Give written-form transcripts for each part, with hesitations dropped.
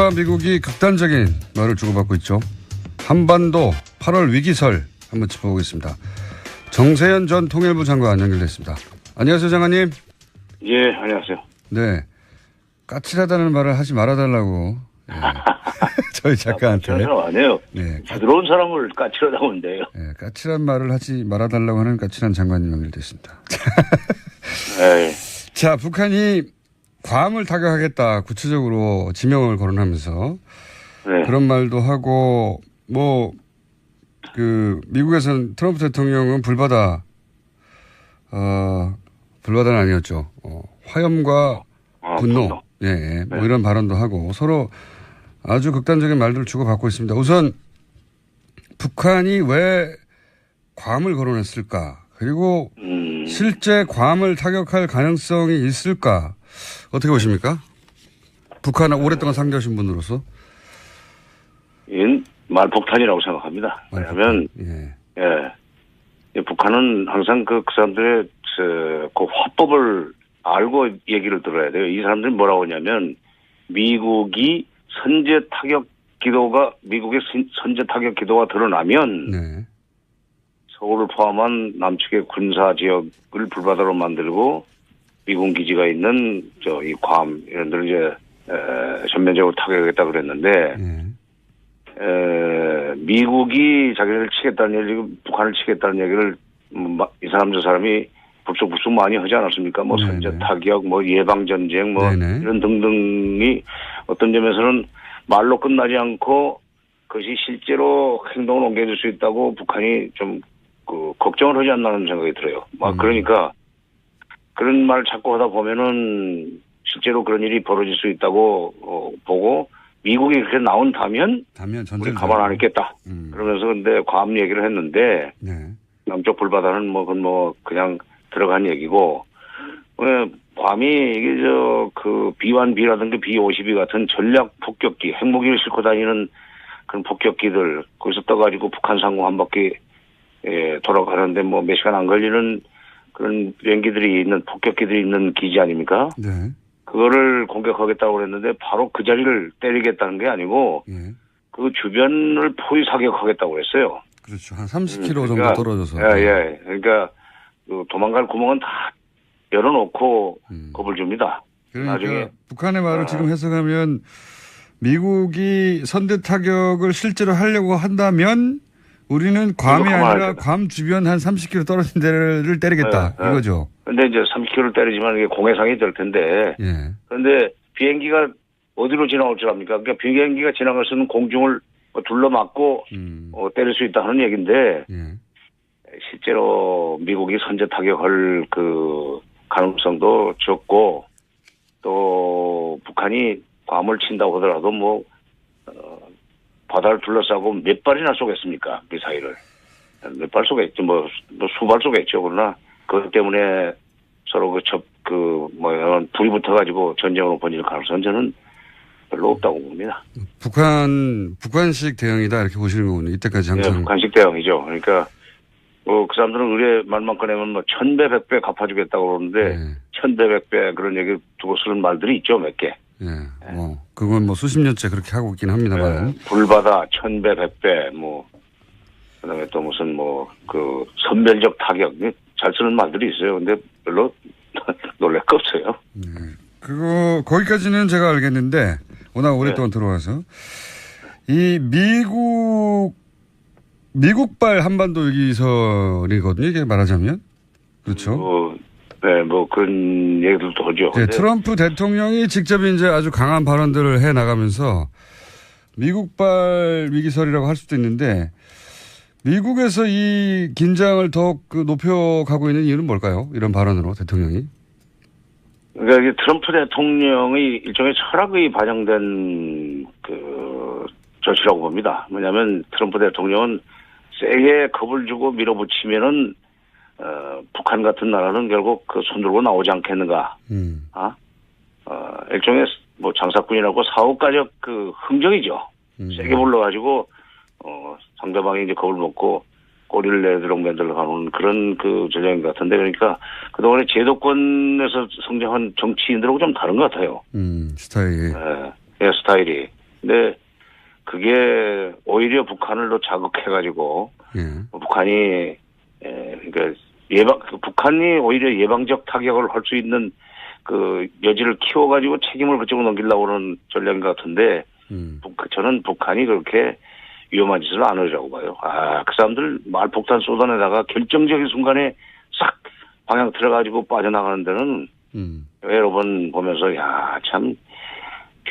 북한과 미국이 극단적인 말을 주고받고 있죠. 한반도 8월 위기설 한번 짚어보겠습니다. 정세현 전 통일부 장관 연결됐습니다. 안녕하세요, 장관님. 예, 안녕하세요. 네. 까칠하다는 말을 하지 말아달라고. 네. 저희 작가한테. 까칠한 사람 아니에요. 네. 부드러운 사람을 까칠하다고 하는데요. 네. 까칠한 말을 하지 말아달라고 하는 까칠한 장관님 연결됐습니다. 네. 자, 북한이 괌을 타격하겠다. 구체적으로 지명을 거론하면서. 네. 그런 말도 하고, 미국에서는 트럼프 대통령은 불바다는 아니었죠. 화염과 분노. 예, 네. 이런 발언도 하고 서로 아주 극단적인 말들을 주고받고 있습니다. 우선 북한이 왜 괌을 거론했을까? 그리고 실제 괌을 타격할 가능성이 있을까? 어떻게 보십니까? 북한을 오랫동안 상대하신 분으로서. 이건 말폭탄이라고 생각합니다. 왜냐하면 북한은 항상 그 사람들의 그 화법을 알고 얘기를 들어야 돼요. 이 사람들이 뭐라고 하냐면 미국의 선제 타격 기도가 드러나면 서울을 포함한 남측의 군사 지역을 불바다로 만들고 미군 기지가 있는 이 괌 이런 데를 이제 전면적으로 타격하겠다 그랬는데 미국이 자기를 치겠다는 얘기, 북한을 치겠다는 얘기를 이 사람 저 사람이 북적북적 많이 하지 않았습니까? 선제 타격, 예방 전쟁, 이런 등등이 어떤 점에서는 말로 끝나지 않고 그것이 실제로 행동을 옮겨줄 수 있다고 북한이 좀 걱정을 하지 않나는 생각이 들어요. 그러니까 그런 말을 자꾸 하다 보면은 실제로 그런 일이 벌어질 수 있다고 보고 미국이 그렇게 나온다면 우리 가만 안 있겠다. 그러면서 근데 괌 얘기를 했는데 남쪽 불바다는 그건 그냥 들어간 얘기고 괌이 이게 B1B라든가 B52 같은 전략 폭격기 핵무기를 싣고 다니는 그런 폭격기들 거기서 떠가지고 북한 상공 한 바퀴 돌아가는데 몇 시간 안 걸리는 그런 비행기들이 있는 폭격기들이 있는 기지 아닙니까? 네. 그거를 공격하겠다고 그랬는데 바로 그 자리를 때리겠다는 게 아니고 그 주변을 포위 사격하겠다고 그랬어요. 그렇죠. 한 30km 정도 떨어져서. 예. 그러니까 도망갈 구멍은 다 열어놓고 겁을 줍니다. 그러니까 나중에 북한의 말을 지금 해석하면 미국이 선제 타격을 실제로 하려고 한다면 우리는 괌이 아니라 괌 주변 한 30km 떨어진 데를 때리겠다. 이거죠. 근데 이제 30km를 때리지만 이게 공해상이 될 텐데. 그런데 비행기가 어디로 지나올 줄 압니까? 그러니까 비행기가 지나갈 수 있는 공중을 둘러막고 때릴 수 있다 하는 얘기인데 실제로 미국이 선제 타격할 그 가능성도 적고 또 북한이 괌을 친다고 하더라도 바다를 둘러싸고 몇 발이나 쏘겠습니까? 미사일을. 몇 발 쏘겠죠. 수발 쏘겠죠. 그러나 그것 때문에 서로 불이 붙어가지고 전쟁으로 번질 가능성은 저는 별로 없다고 봅니다. 북한식 대응이다 이렇게 보시는 거군요. 이때까지 항상. 네, 북한식 대응이죠. 그러니까 그 사람들은 의뢰 말만 꺼내면 1000배, 100배 갚아주겠다고 그러는데 1000배, 100배 그런 얘기 두고 쓰는 말들이 있죠. 몇 개. 그건 수십 년째 그렇게 하고 있긴 합니다만. 불바다 1000배, 100배 그다음에 또 무슨 선별적 타격 잘 쓰는 말들이 있어요. 근데 별로 놀랄 거 없어요. 거기까지는 제가 알겠는데 워낙 오랫동안 들어와서 이 미국발 한반도 위기설이거든요. 이게 말하자면. 그렇죠. 그런 얘기들도 하죠. 네, 트럼프 대통령이 직접 이제 아주 강한 발언들을 해 나가면서 미국발 위기설이라고 할 수도 있는데 미국에서 이 긴장을 더욱 높여가고 있는 이유는 뭘까요? 이런 발언으로 대통령이. 그러니까 이게 트럼프 대통령의 일종의 철학이 반영된 조치라고 봅니다. 뭐냐면 트럼프 대통령은 세게 겁을 주고 밀어붙이면은 북한 같은 나라는 결국 손 들고 나오지 않겠는가. 일종의 장사꾼이라고 사업가적 흥정이죠. 세게 불러가지고 상대방이 이제 겁을 먹고 꼬리를 내드렁맨들러 가는 그런 전략인 것 같은데 그러니까 그동안에 제도권에서 성장한 정치인들하고 좀 다른 것 같아요. 스타일이. 스타일이. 근데 그게 오히려 북한을 더 자극해가지고 북한이 그러니까 북한이 오히려 예방적 타격을 할 수 있는 그 여지를 키워가지고 책임을 그쪽으로 넘기려고 하는 전략인 것 같은데 저는 북한이 그렇게 위험한 짓을 안 하려고 봐요. 그 사람들 말폭탄 쏟아내다가 결정적인 순간에 싹 방향 틀어가지고 빠져나가는 데는 여러 번 보면서 참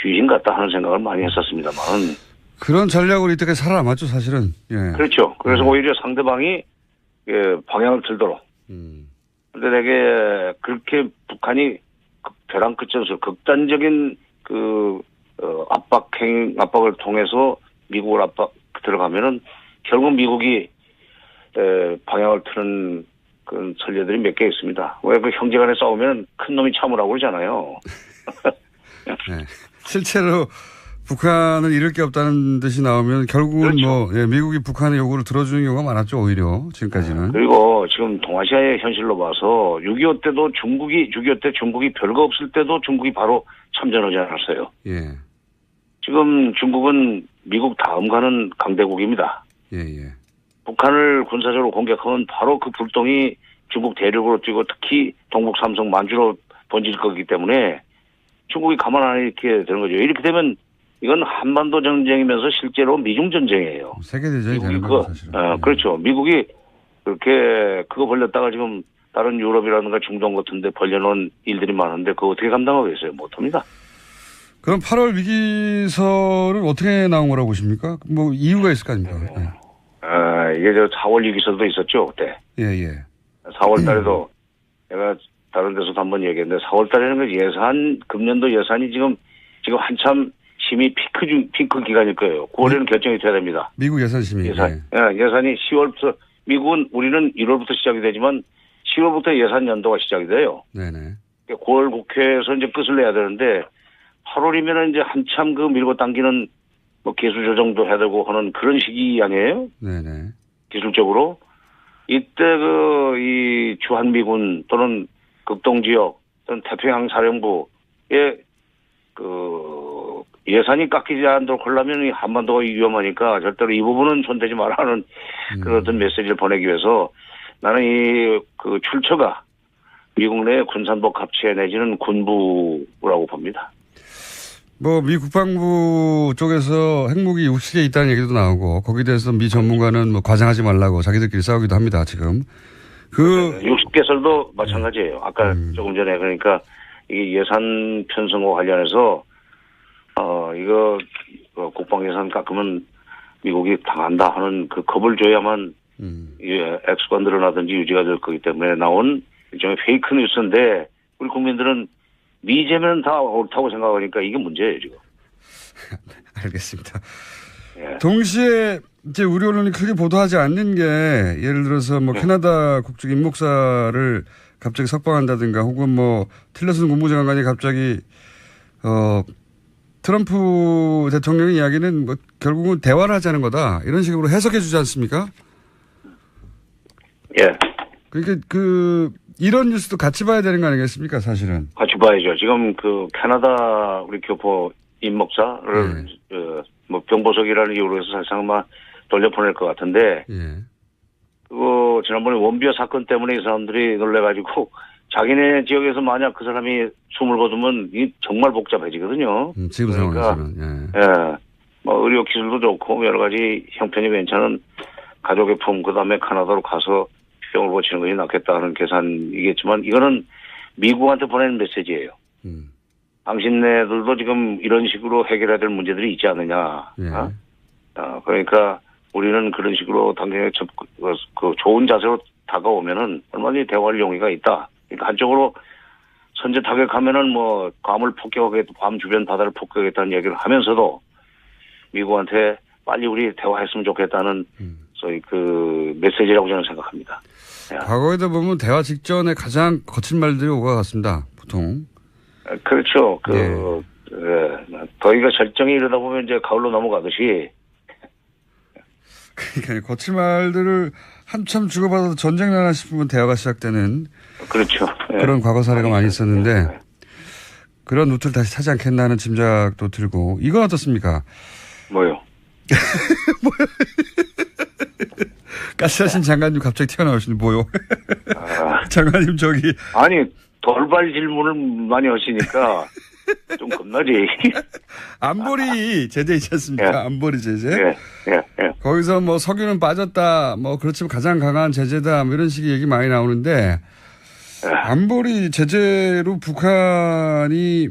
귀신 같다 하는 생각을 많이 했었습니다만. 그런 전략으로 이때까지 살아남았죠, 사실은. 예. 그렇죠. 그래서 오히려 상대방이 방향을 틀도록. 근데 되게 그렇게 북한이 벼랑 끝에서 극단적인 압박을 통해서 미국을 들어가면은 결국 미국이 방향을 트는 그런 전례들이 몇 개 있습니다. 왜 그 형제간에 싸우면 큰 놈이 참으라고 그러잖아요. 네. 실제로 북한은 잃을 게 없다는 듯이 나오면 결국은 그렇죠. 미국이 북한의 요구를 들어주는 경우가 많았죠, 오히려 지금까지는. 그리고 지금 동아시아의 현실로 봐서 6.25 때도 6.25 때 중국이 별거 없을 때도 중국이 바로 참전하지 않았어요. 예. 지금 중국은 미국 다음 가는 강대국입니다. 예. 북한을 군사적으로 공격하면 바로 그 불똥이 중국 대륙으로 뛰고 특히 동북 삼성 만주로 번질 거기 때문에 중국이 가만 안 있게 되는 거죠. 이렇게 되면 이건 한반도 전쟁이면서 실제로 미중 전쟁이에요. 세계대전이 되는 거죠, 사실은. 그렇죠. 미국이 그렇게 그거 벌렸다가 지금 다른 유럽이라든가 중동 같은 데 벌려놓은 일들이 많은데 그거 어떻게 감당하겠어요? 못합니다. 그럼 8월 위기설은 어떻게 나온 거라고 보십니까? 뭐 이유가 있을 거 아닙니까? 네. 이게 4월 위기설도 있었죠, 그때. 예. 4월 달에도 내가 다른 데서도 한번 얘기했는데 4월 달에는 그 금년도 예산이 지금 한참 심의 피크 기간일 거예요. 9월에는 결정이 돼야 됩니다. 미국 예산 심의. 예산이 10월부터, 미국은 1월부터 시작이 되지만 10월부터 예산 연도가 시작이 돼요. 네네. 9월 국회에서 이제 끝을 내야 되는데 8월이면은 이제 한참 밀고 당기는 기술 조정도 해야 되고 하는 그런 시기 아니에요? 네네. 기술적으로. 이때 이 주한미군 또는 극동지역 또는 태평양 사령부의 예산이 깎이지 않도록 하려면 이 한반도가 위험하니까 절대로 이 부분은 손대지 말라 하는 그런 어떤 메시지를 보내기 위해서 나는 출처가 미국 내 군산복 합체 내지는 군부라고 봅니다. 미 국방부 쪽에서 핵무기 60개 있다는 얘기도 나오고 거기에 대해서 미 전문가는 과장하지 말라고 자기들끼리 싸우기도 합니다, 지금. 60개설도 마찬가지예요. 아까 조금 전에 그러니까 이게 예산 편성과 관련해서 이거 국방 예산 깎으면 미국이 당한다 하는 그 겁을 줘야만 액수가 늘어나든지 유지가 될 거기 때문에 나온 일종의 페이크 뉴스인데 우리 국민들은 미제면 다 옳다고 생각하니까 이게 문제예요, 지금. 알겠습니다. 예. 동시에 이제 우리 언론이 크게 보도하지 않는 게 예를 들어서 캐나다 국적 임목사를 갑자기 석방한다든가 혹은 틸러슨 국무장관이 갑자기 트럼프 대통령의 이야기는 결국은 대화를 하자는 거다 이런 식으로 해석해 주지 않습니까? 예. 그러니까 이런 뉴스도 같이 봐야 되는 거 아니겠습니까, 사실은? 같이 봐야죠. 지금 캐나다 우리 교포 임목사를 병보석이라는 이유로 해서 사실상 돌려보낼 것 같은데 그거 지난번에 원비어 사건 때문에 이 사람들이 놀래가지고 자기네 지역에서 만약 그 사람이 숨을 거두면 이 정말 복잡해지거든요. 지금 상황에서는. 의료 기술도 좋고 여러 가지 형편이 괜찮은 가족의 품 그다음에 캐나다로 가서 병을 고치는 것이 낫겠다는 계산이겠지만 이거는 미국한테 보내는 메시지예요. 당신네들도 지금 이런 식으로 해결해야 될 문제들이 있지 않느냐. 그러니까 우리는 그런 식으로 당장에 좋은 자세로 다가오면은 얼마든지 대화할 용의가 있다. 그러니까 한쪽으로 선제 타격하면은 괌을 폭격하겠다, 괌 주변 바다를 폭격하겠다는 얘기를 하면서도 미국한테 빨리 우리 대화했으면 좋겠다는 소위 메시지라고 저는 생각합니다. 과거에도 보면 대화 직전에 가장 거친 말들이 오가 같습니다. 보통. 그렇죠. 더위가 절정에 이르다 보면 이제 가을로 넘어가듯이. 그러니까 거친 말들을 한참 주고받아도 전쟁 나나 싶으면 대화가 시작되는. 그렇죠. 그런 과거 사례가 많이 있었는데. 그런 루트를 다시 타지 않겠나 하는 짐작도 들고 이건 어떻습니까? 뭐요? 까칠하신 장관님 갑자기 튀어나오시는 뭐요? 장관님 저기 아니 돌발 질문을 많이 하시니까 좀 겁나지. 안보리 제재 있지 않습니까? 예. 안보리 제재. 예. 거기서 뭐 석유는 빠졌다. 뭐 그렇지만 가장 강한 제재다. 뭐 이런 식의 얘기 많이 나오는데 안보리 제재로 북한이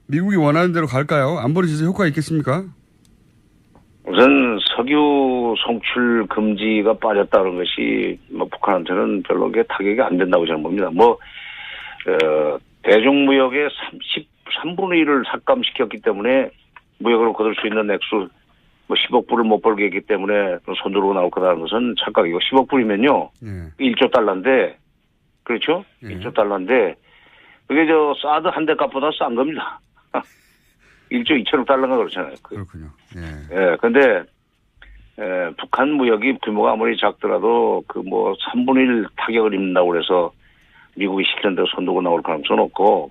미국이 원하는 대로 갈까요? 안보리 제재 효과 있겠습니까? 우선 석유 송출 금지가 빠졌다는 것이 뭐 북한한테는 별로 타격이 안 된다고 저는 봅니다. 대중무역의 3분의 1을 삭감시켰기 때문에 무역으로 거둘 수 있는 액수 10억 불을 못 벌게 했기 때문에 손 들고 나올 거라는 것은 착각이고 10억 불이면요. 1조 달러인데 그렇죠? 1조 달러인데 그게 사드 한 대 값보다 싼 겁니다. 1조 2천억 달러가 그렇잖아요. 그렇군요. 예. 근데 북한 무역이 규모가 아무리 작더라도 3분의 1 타격을 입는다고 그래서 미국이 시키는 대로 손두고 나올 가능성은 없고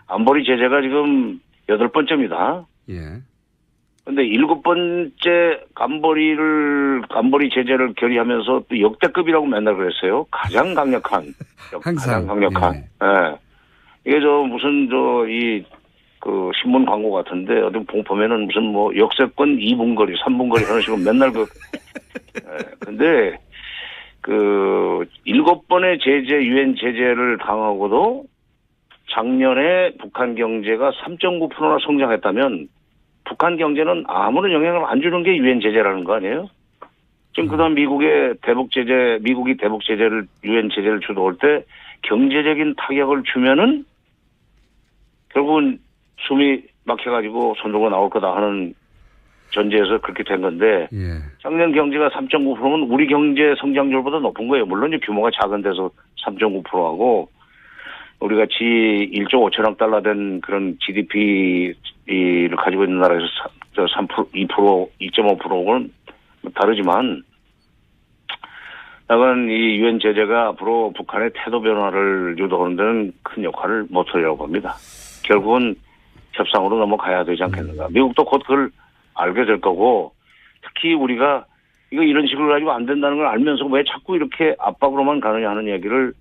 안보리 제재가 지금 8번째입니다. 예. 근데 7번째 안보리 제재를 결의하면서 또 역대급이라고 맨날 그랬어요. 가장 강력한. 항상. 가장 강력한. 예. 이게 신문 광고 같은데, 어디 보면은 무슨 역세권 2분거리, 3분거리 하는 식으로 맨날 근데, 7번의 유엔 제재를 당하고도 작년에 북한 경제가 3.9%나 성장했다면 북한 경제는 아무런 영향을 안 주는 게 유엔 제재라는 거 아니에요? 지금 그다음 미국이 대북 제재를, 유엔 제재를 주도할 때 경제적인 타격을 주면은 결국은 숨이 막혀가지고 손들고 나올 거다 하는 전제에서 그렇게 된 건데 작년 경제가 3.9%면 우리 경제 성장률보다 높은 거예요. 물론 규모가 작은 데서 3.9%하고 우리 같이 1조 5천억 달러 된 그런 GDP를 가지고 있는 나라에서 3%, 2%, 2.5%는 다르지만 약간 이 유엔 제재가 앞으로 북한의 태도 변화를 유도하는 데는 큰 역할을 못하리라고 봅니다. 결국은 협상으로 넘어가야 되지 않겠는가. 미국도 곧 그걸 알게 될 거고 특히 우리가 이런 식으로 가지고 안 된다는 걸 알면서 왜 자꾸 이렇게 압박으로만 가느냐 하는 얘기를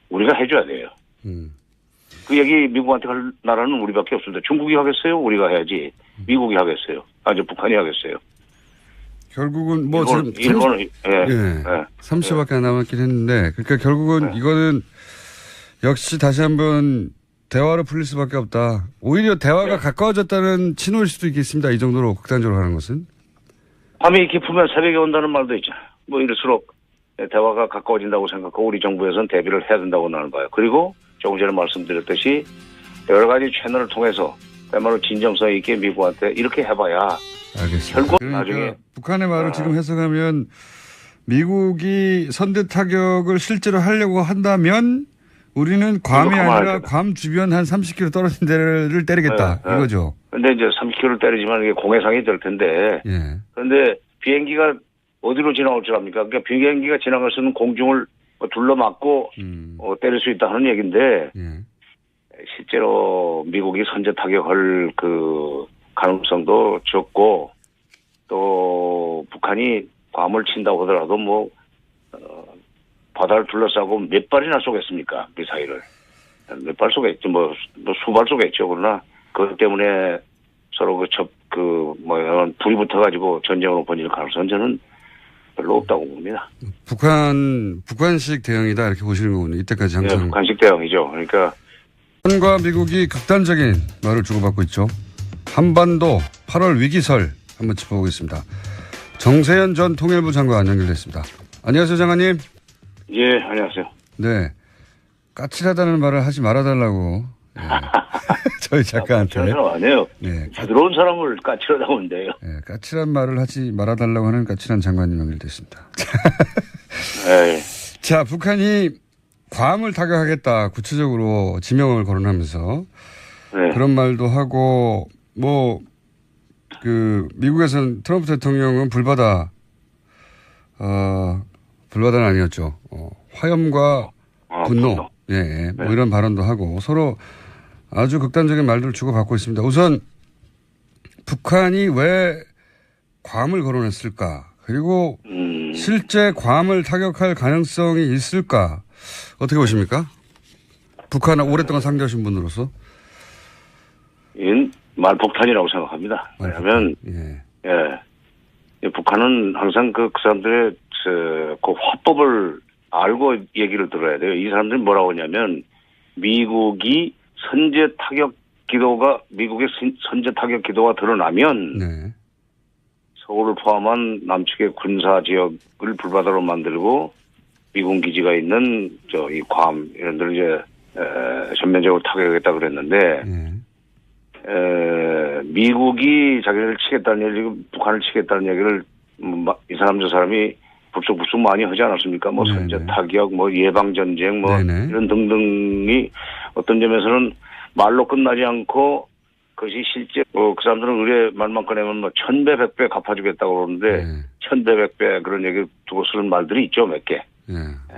우리가 해줘야 돼요. 그 얘기 미국한테 할 나라는 우리밖에 없습니다. 중국이 하겠어요? 우리가 해야지. 미국이 하겠어요? 아니 북한이 하겠어요? 결국은 일본은 30초밖에 안 남았긴 했는데 그러니까 결국은 이거는 역시 다시 한번 대화로 풀릴 수밖에 없다. 오히려 대화가 가까워졌다는 신호일 수도 있겠습니다. 이 정도로 극단적으로 하는 것은. 밤이 깊으면 새벽에 온다는 말도 있잖아요. 이럴수록 대화가 가까워진다고 생각하고 우리 정부에서는 대비를 해야 된다고 나는 봐요. 그리고 조금 전에 말씀드렸듯이 여러 가지 채널을 통해서 그야말로 진정성 있게 미국한테 이렇게 해봐야 알겠습니다. 결국 그러니까 나중에 북한의 말을 지금 해석하면 미국이 선제 타격을 실제로 하려고 한다면 우리는 괌이 아니라 괌 주변 한 30km 떨어진 데를 때리겠다. 이거죠. 근데 이제 30km를 때리지만 이게 공해상이 될 텐데. 그런데 비행기가 어디로 지나올 줄 압니까? 그러니까 비행기가 지나갈 수 있는 공중을 둘러막고 때릴 수 있다 하는 얘기인데 실제로 미국이 선제 타격할 가능성도 적고 또 북한이 괌을 친다고 하더라도 바다를 둘러싸고 몇 발이나 쏘겠습니까? 미사일을. 몇 발 쏘겠죠. 수발 쏘겠죠. 그러나 그것 때문에 서로 불이 붙어가지고 전쟁으로 번질 가능성은 저는 별로 없다고 봅니다. 북한식 대응이다 이렇게 보시는 거군요. 이때까지 항상. 네, 북한식 대응이죠. 그러니까. 북한과 미국이 극단적인 말을 주고받고 있죠. 한반도 8월 위기설 한번 짚어보겠습니다. 정세현 전 통일부 장관 연결됐습니다. 안녕하세요, 장관님. 예, 안녕하세요. 네. 까칠하다는 말을 하지 말아달라고. 네. 저희 작가한테. 까칠한 사람 아니에요. 네. 부드러운 사람을 까칠하다고 하는데요. 네. 까칠한 말을 하지 말아달라고 하는 까칠한 장관님 연결됐습니다. 네. 자, 북한이 괌을 타격하겠다. 구체적으로 지명을 거론하면서. 그런 말도 하고, 미국에서는 트럼프 대통령은 불바다는 아니었죠. 화염과 분노. 이런 발언도 하고 서로 아주 극단적인 말들을 주고받고 있습니다. 우선 북한이 왜 괌을 거론했을까? 그리고 실제 괌을 타격할 가능성이 있을까? 어떻게 보십니까? 북한을 오랫동안 상대하신 분으로서. 이건 말폭탄이라고 생각합니다. 왜냐하면 북한은 항상 그 사람들의 그 화법을 알고 얘기를 들어야 돼요. 이 사람들이 뭐라고 하냐면 미국의 선제 타격 기도가 드러나면 서울을 포함한 남측의 군사 지역을 불바다로 만들고 미군 기지가 있는 이 괌 이런 데를 이제 전면적으로 타격하겠다 그랬는데 미국이 자기를 치겠다는 얘기, 북한을 치겠다는 얘기를 이 사람 저 사람이 북적 많이 하지 않았습니까? 뭐 선제 타격, 뭐 예방 전쟁, 뭐 이런 등등이 어떤 점에서는 말로 끝나지 않고 그것이 실제 그 사람들은 의뢰 말만 꺼내면 뭐 1000배, 100배 갚아주겠다고 그러는데 1000배, 100배 그런 얘기 두고 쓰는 말들이 있죠, 몇 개.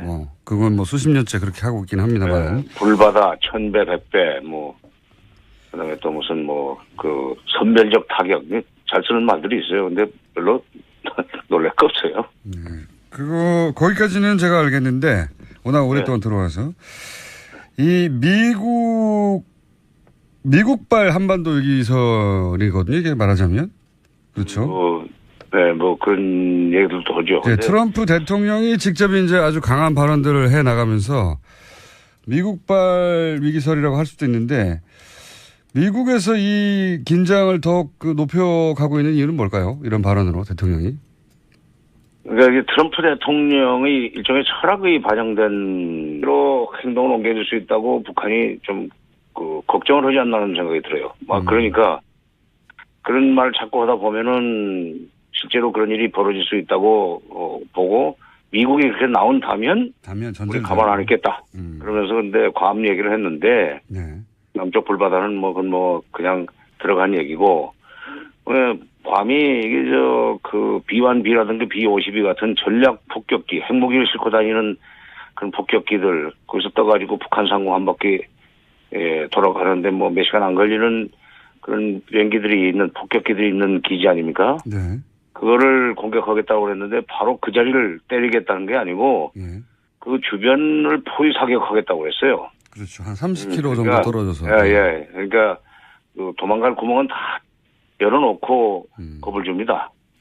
뭐 그건 뭐 수십 년째 그렇게 하고 있긴 합니다만. 불바다 1000배, 100배 뭐 그다음에 또 무슨 뭐 그 선별적 타격 잘 쓰는 말들이 있어요. 근데 별로 놀랄 거 없어요. 거기까지는 제가 알겠는데 워낙 오랫동안 들어와서 이 미국발 한반도 위기설이거든요. 이게 말하자면 그렇죠. 뭐 그런 얘기들도 하죠. 트럼프 대통령이 직접 이제 아주 강한 발언들을 해 나가면서 미국발 위기설이라고 할 수도 있는데 미국에서 이 긴장을 더욱 높여가고 있는 이유는 뭘까요? 이런 발언으로 대통령이. 그러니까 이게 트럼프 대통령의 일종의 철학이 반영된 로 행동을 옮겨줄 수 있다고 북한이 좀 걱정을 하지 않나는 생각이 들어요. 그러니까 그런 말을 자꾸 하다 보면은 실제로 그런 일이 벌어질 수 있다고 보고 미국이 그렇게 나온다면 우리 가만 안 있겠다. 그러면서 근데 괌 얘기를 했는데 남쪽 불바다는 그건 그냥 들어간 얘기고 괌이 이게 그 B1B라든가 B52 같은 전략 폭격기 핵무기를 싣고 다니는 그런 폭격기들 거기서 떠가지고 북한 상공 한 바퀴 돌아가는데 몇 시간 안 걸리는 그런 비행기들이 있는 폭격기들이 있는 기지 아닙니까? 그거를 공격하겠다고 그랬는데 바로 그 자리를 때리겠다는 게 아니고 그 주변을 포위 사격하겠다고 했어요. 그렇죠. 한 30km 정도 떨어져서. 그러니까 도망갈 구멍은 다 열어놓고 겁을 줍니다.